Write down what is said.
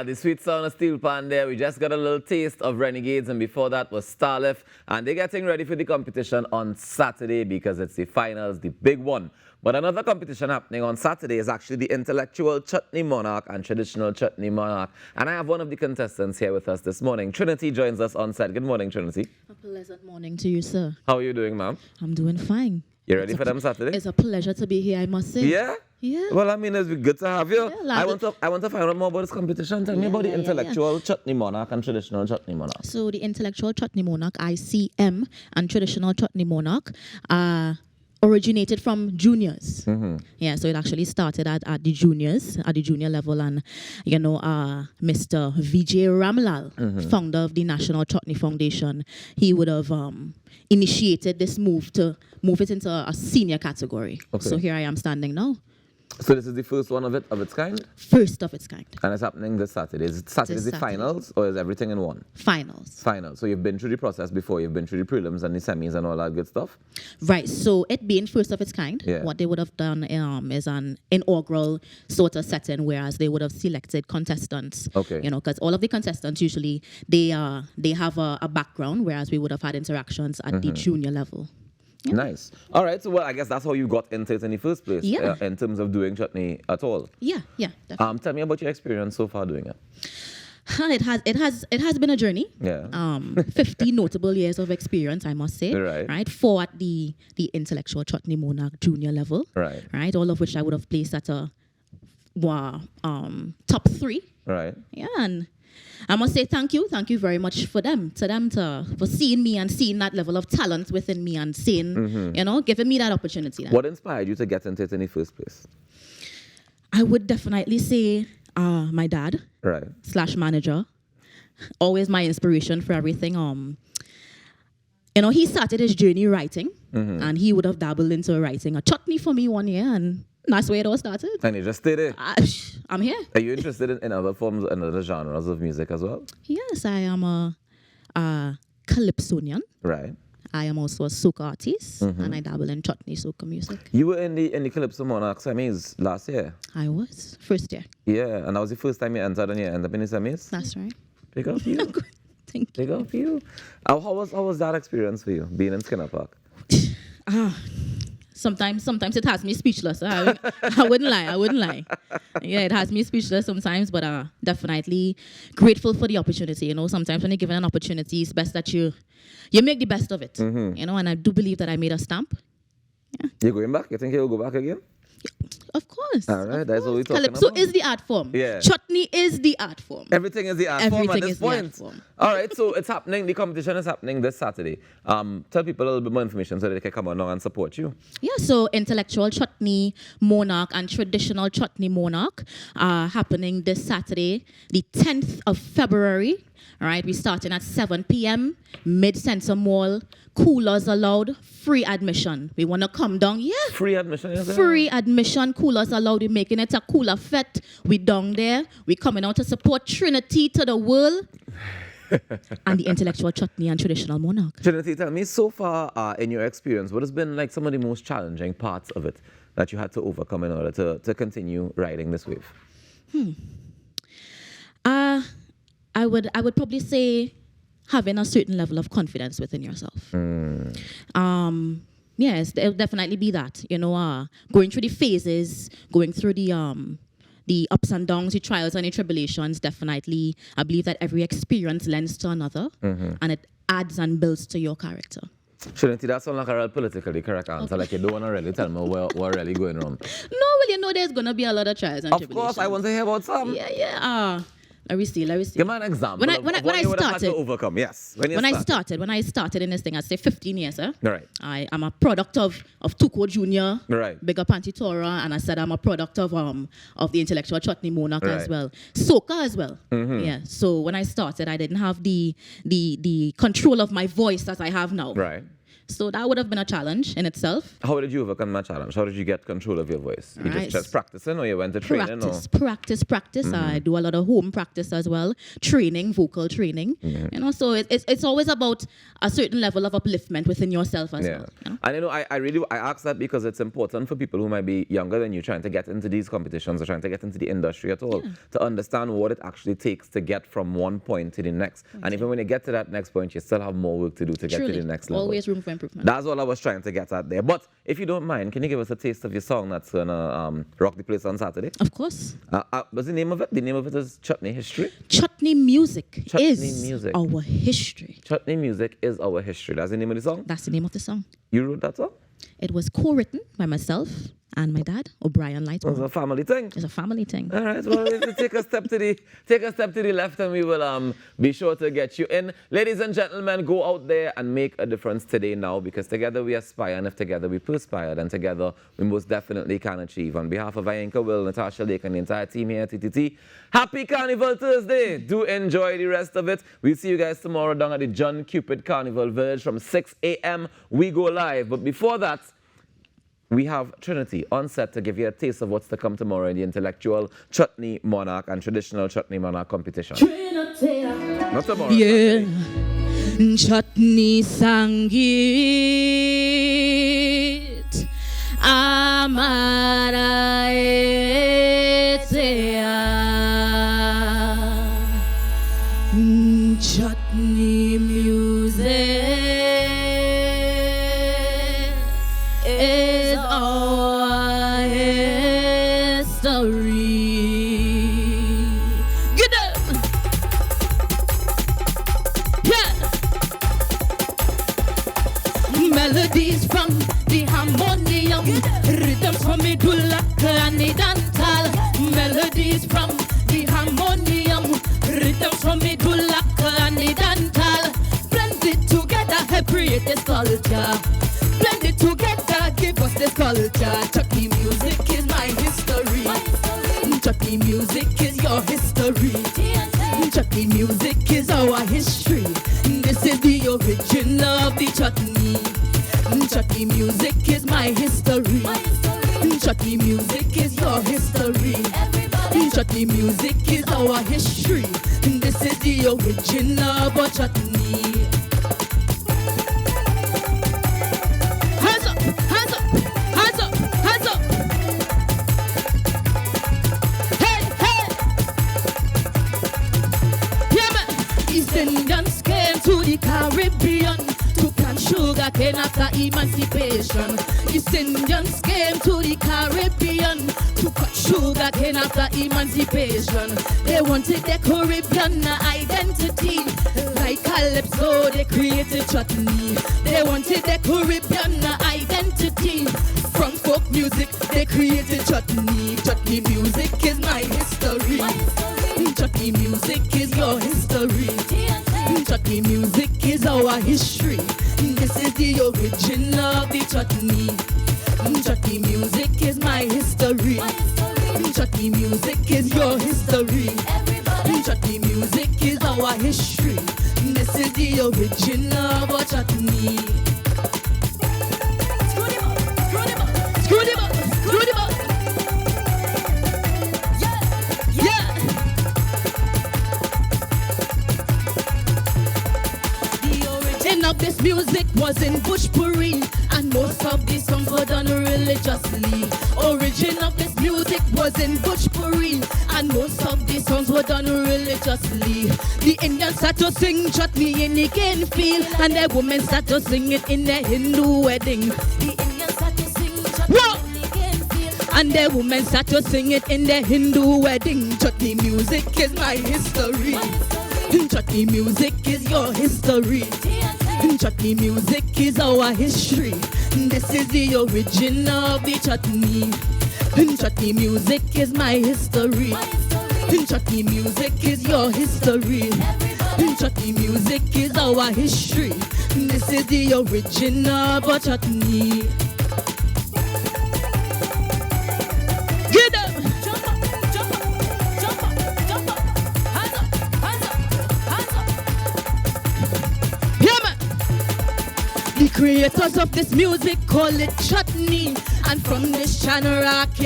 The sweet sound of Steel Pan there. We just got a little taste of Renegades, and before that was Starlift. And they're getting ready for the competition on Saturday because it's the finals, the big one. But another competition happening on Saturday is actually the intellectual Chutney Monarch and traditional Chutney Monarch. And I have one of the contestants here with us this morning. Trinity joins us on set. Good morning, Trinity. A pleasant morning to you, sir. How are you doing, ma'am? I'm doing fine. You ready for them Saturday? It's a pleasure to be here, I must say. Yeah? Yeah. Well, I mean, it's good to have you. Yeah, I want to find out more about this competition. Tell me about the intellectual Chutney Monarch and traditional Chutney Monarch. So the intellectual Chutney Monarch, ICM, and traditional Chutney Monarch originated from juniors. Yeah, so it actually started at the juniors, at the junior level, and Mr. Vijay Ramlal, founder of the National Chutney Foundation, he would have initiated this move to move it into a senior category. Okay. So here I am standing now. So this is the first one of its kind? First of its kind. And it's happening this Saturday. Is it Saturday the finals, or is everything in one? Finals. Finals. So you've been through the process before. You've been through the prelims and the semis and all that good stuff? Right. So it being first of its kind, what they would have done is an inaugural sort of setting, whereas they would have selected contestants. Okay. You know, because all of the contestants usually, they have a background, whereas we would have had interactions at the junior level. Yeah. Nice. All right. So, well, I guess that's how you got into it in the first place. Yeah. In terms of doing chutney at all. Yeah. Yeah. Definitely. Tell me about your experience so far doing it. It has been a journey. Yeah. 50 notable years of experience, I must say. Right. 4 at the intellectual Chutney Monarch junior level. Right. Right. All of which I would have placed at a top 3. Right. Yeah. And I must say thank you very much for seeing me and seeing that level of talent within me and seeing, giving me that opportunity. What inspired you to get into it in the first place? I would definitely say my dad, / manager, always my inspiration for everything. He started his journey writing, and he would have dabbled into writing a chutney for me one year, and that's where it all started. And you just stayed there? I'm here. Are you interested in other forms and other genres of music as well? Yes, I am a calypsonian. Right. I am also a soca artist, and I dabble in chutney soca music. You were in the Calypso Monarch semis last year? I was. First year. Yeah, and that was the first time you entered and you ended up in the semis? That's right. Big up for you. Thank you. Big up for you. How was that experience for you, being in Skinner Park? Sometimes it has me speechless. I wouldn't lie. Yeah, it has me speechless sometimes, but definitely grateful for the opportunity. Sometimes when you're given an opportunity, it's best that you make the best of it. And I do believe that I made a stamp. Yeah. You're going back? You think you'll go back again? Of course. All right, that's what we're talking about. So is the art form. Yeah. Chutney is the art form. Everything is the art form at this point. All right, so it's happening. The competition is happening this Saturday. Tell people a little bit more information so that they can come along and support you. Yeah, so intellectual Chutney Monarch and traditional Chutney Monarch are happening this Saturday, the 10th of February. All right, we're starting at 7 p.m. Mid-Center Mall. Coolers allowed, free admission. We want to come down, Free admission, yes. Free admission, coolers allowed. We're making it a cooler fete. We down there. We're coming out to support Trinity to the world. And the intellectual Chutney and traditional Monarch. Trinity, tell me, so far in your experience, what has been like some of the most challenging parts of it that you had to overcome in order to continue riding this wave? I would probably say having a certain level of confidence within yourself. Yes, there'll definitely be that. Going through the phases, going through the ups and downs, the trials and the tribulations. Definitely, I believe that every experience lends to another, and it adds and builds to your character. Trinity, that sounds like a real politically correct answer. Okay. Like you don't want to really tell me what really going on. No, well, there's gonna be a lot of trials and tribulations. Of course, I want to hear about some. Yeah. Let me see. Give me an example. When I started to overcome, yes. When I started in this thing, I'd say 15 years. Right. I am a product of Tuco Jr. Right. Bigger Pantitora, and I said I'm a product of the intellectual Chutney Monarch as well. Soca as well. Yeah. So when I started, I didn't have the control of my voice that I have now. Right. So that would have been a challenge in itself. How did you overcome that challenge? How did you get control of your voice? You just practicing, or you went to training? Practice. I do a lot of home practice as well. Training, vocal training. You know, so it's always about a certain level of upliftment within yourself as well. You know? And you know, I ask that because it's important for people who might be younger than you, trying to get into these competitions or trying to get into the industry at all, to understand what it actually takes to get from one point to the next. Exactly. And even when you get to that next point, you still have more work to do to get to the next level. Always room for improvement. That's all I was trying to get at there. But if you don't mind, can you give us a taste of your song that's gonna rock the place on Saturday? Of course. What's the name of it? The name of it is Chutney History? Chutney Music is our history. Chutney Music is our history. That's the name of the song? That's the name of the song. You wrote that song? It was co-written by myself and my dad, O'Brien Lightman. It's a family thing. It's a family thing. All right. Well, take a step to the left, and we will be sure to get you in. Ladies and gentlemen, go out there and make a difference today now, because together we aspire, and if together we perspire, then together we most definitely can achieve. On behalf of Ianka, Will, Natasha Lake, and the entire team here at TTT, happy Carnival Thursday. Do enjoy the rest of it. We'll see you guys tomorrow down at the John Cupid Carnival Village from 6 a.m. We go live. But before that, we have Trinity on set to give you a taste of what's to come tomorrow in the intellectual Chutney Monarch and traditional Chutney Monarch competition. Trinity. Not tomorrow. Yeah. Chutney sang it. Amara Chutney music is our history. Get up! Yeah! Melodies from the harmonium, rhythms from medulla cranidental. Melodies from the harmonium, rhythms from medulla cranidental. Blend it together, help create this culture. Blend it together, give us this culture. Chutney music is my history. Chutney music is your history. Chutney music is our history. This is the origin of the chutney. Chutney music is my history. Chutney music is your history. Chutney music is our history. This is the origin of our chutney. Hands up, hands up, hands up, hands up. Hey, hey. Yeah, man. East Indians came to the Caribbean to plant sugar cane after emancipation. East Indians came to the Caribbean to cut sugar cane after emancipation. They wanted their Caribbean identity. Like Calypso, they created chutney. They wanted their Caribbean identity. From folk music, they created chutney. Chutney music is my history. Chutney music is your history. Chutney music is our history. This is the origin of the chutney. Chutney music is my history. Chutney music is your history. Chutney music is our history. This is the origin of our chutney. Screw them up, screw them up, screw them up, screw them up. Yeah, yeah. The origin of this music was in Bushbury, and most of these songs were done religiously. Origin of this music was in Bushbury, and most of these songs were done religiously. The Indians start to sing chutney in the cane field, and the women start to sing it in the Hindu wedding. The Indians start to sing chutney in the cane field, and the women start to sing it in the Hindu wedding. Chutney music is my history. Chutney music is your history. Chutney music is our history. This is the origin of the chutney. Chutney music is my history. Chutney music is your history. Chutney music is our history. This is the origin of our chutney. Get up! Jump up, jump up, jump up, jump up. Hands up, hands up, hands up. Yeah, man. The creators of this music call it Chutney. And from this channel rock